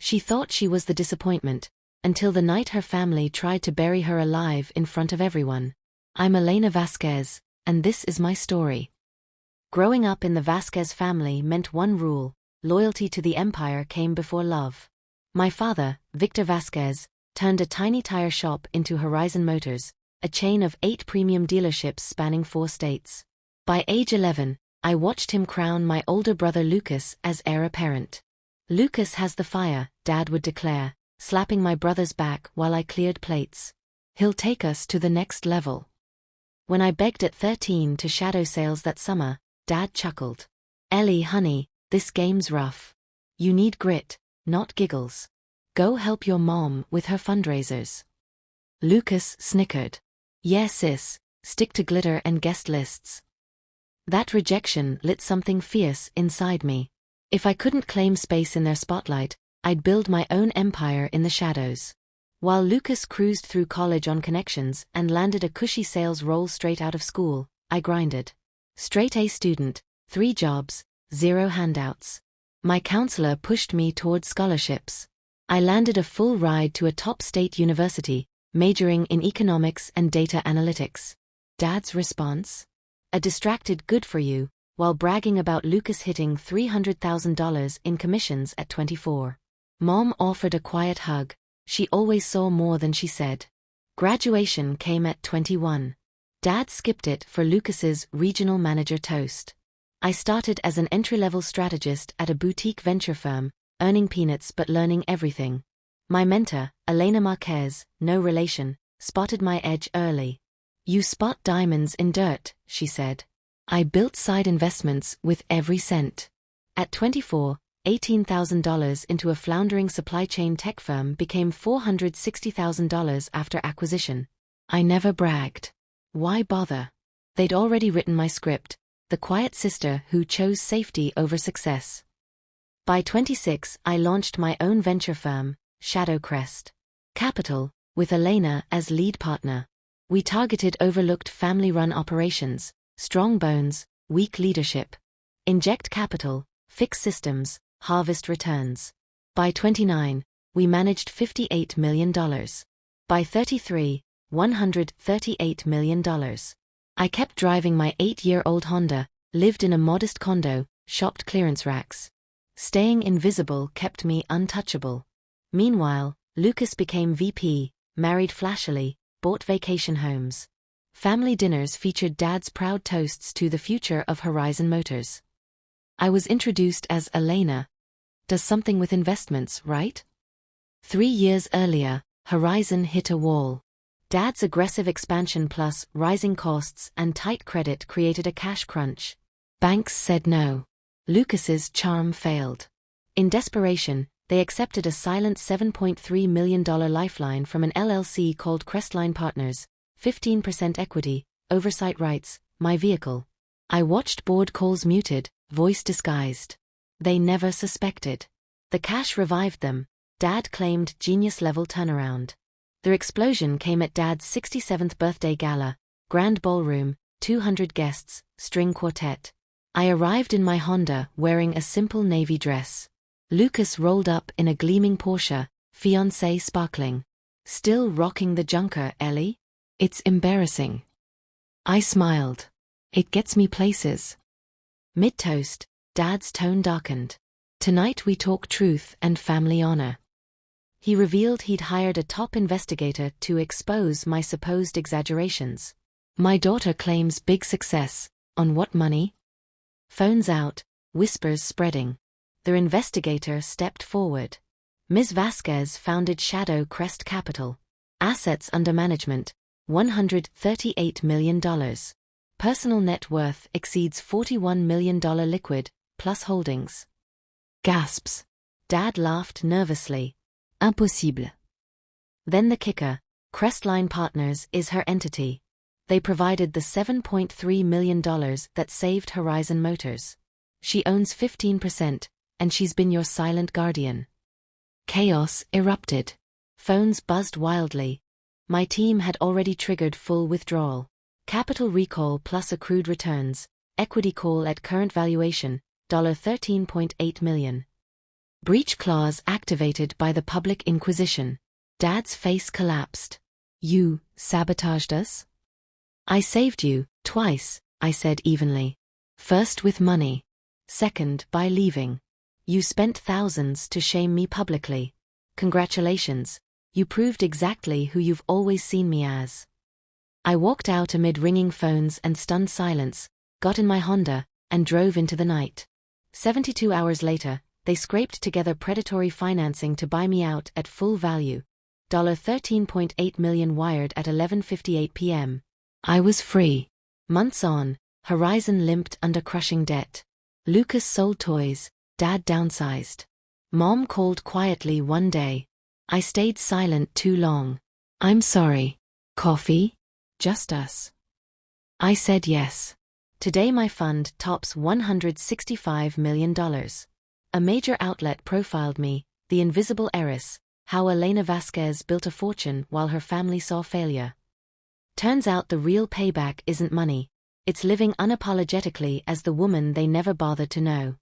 She thought she was the disappointment, until the night her family tried to bury her alive in front of everyone. I'm Elena Vasquez, and this is my story. Growing up in the Vasquez family meant one rule: loyalty to the empire came before love. My father, Victor Vasquez, turned a tiny tire shop into Horizon Motors, a chain of 8 premium dealerships spanning 4 states. By age 11, I watched him crown my older brother Lucas as heir apparent. "Lucas has the fire," Dad would declare, slapping my brother's back while I cleared plates. "He'll take us to the next level." When I begged at 13 to shadow sales that summer, Dad chuckled. "Ellie, honey, this game's rough. You need grit, not giggles. Go help your mom with her fundraisers." Lucas snickered. "Yeah, sis, stick to glitter and guest lists." That rejection lit something fierce inside me. If I couldn't claim space in their spotlight, I'd build my own empire in the shadows. While Lucas cruised through college on connections and landed a cushy sales role straight out of school, I grinded. Straight A student, 3 jobs, 0 handouts. My counselor pushed me towards scholarships. I landed a full ride to a top state university, majoring in economics and data analytics. Dad's response? A distracted good for you, while bragging about Lucas hitting $300,000 in commissions at 24. Mom offered a quiet hug. She always saw more than she said. Graduation came at 21. Dad skipped it for Lucas's regional manager toast. I started as an entry-level strategist at a boutique venture firm, earning peanuts but learning everything. My mentor, Elena Marquez, no relation, spotted my edge early. "You spot diamonds in dirt," she said. I built side investments with every cent. At 24, $18,000 into a floundering supply chain tech firm became $460,000 after acquisition. I never bragged. Why bother? They'd already written my script, the quiet sister who chose safety over success. By 26, I launched my own venture firm, Shadowcrest Capital, with Elena as lead partner. We targeted overlooked family-run operations, strong bones, weak leadership. Inject capital, fix systems, harvest returns. By 29, we managed $58 million. By 33, $138 million. I kept driving my 8-year-old Honda, lived in a modest condo, shopped clearance racks. Staying invisible kept me untouchable. Meanwhile, Lucas became VP, married flashily, bought vacation homes. Family dinners featured Dad's proud toasts to the future of Horizon Motors. I was introduced as Elena. Does something with investments, right? 3 years earlier, Horizon hit a wall. Dad's aggressive expansion plus rising costs and tight credit created a cash crunch. Banks said no. Lucas's charm failed. In desperation, they accepted a silent $7.3 million lifeline from an LLC called Crestline Partners, 15% equity, oversight rights, my vehicle. I watched board calls muted, voice disguised. They never suspected. The cash revived them. Dad claimed genius-level turnaround. Their explosion came at Dad's 67th birthday gala, grand ballroom, 200 guests, string quartet. I arrived in my Honda wearing a simple navy dress. Lucas rolled up in a gleaming Porsche, fiancé sparkling. "Still rocking the junker, Ellie? It's embarrassing." I smiled. "It gets me places." Mid-toast, Dad's tone darkened. "Tonight we talk truth and family honor." He revealed he'd hired a top investigator to expose my supposed exaggerations. "My daughter claims big success. On what money?" Phones out, whispers spreading. Their investigator stepped forward. Ms. Vasquez founded Shadowcrest Capital. Assets under management, $138 million. Personal net worth exceeds $41 million liquid, plus holdings. Gasps. Dad laughed nervously. "Impossible." Then the kicker, Crestline Partners is her entity. They provided the $7.3 million that saved Horizon Motors. She owns 15%, and she's been your silent guardian. Chaos erupted. Phones buzzed wildly. My team had already triggered full withdrawal. Capital recall plus accrued returns, equity call at current valuation, $13.8 million. Breach clause activated by the public inquisition. Dad's face collapsed. You sabotaged us? I saved you, twice, I said evenly. First with money. Second by leaving. You spent thousands to shame me publicly. Congratulations, you proved exactly who you've always seen me as. I walked out amid ringing phones and stunned silence, got in my Honda, and drove into the night. 72 hours later, they scraped together predatory financing to buy me out at full value. $13.8 million wired at 11:58 p.m. I was free. Months on, Horizon limped under crushing debt. Lucas sold toys, Dad downsized. Mom called quietly one day. I stayed silent too long. I'm sorry. Coffee? Just us. I said yes. Today my fund tops $165 million. A major outlet profiled me, the invisible heiress, how Elena Vasquez built a fortune while her family saw failure. Turns out the real payback isn't money, it's living unapologetically as the woman they never bothered to know.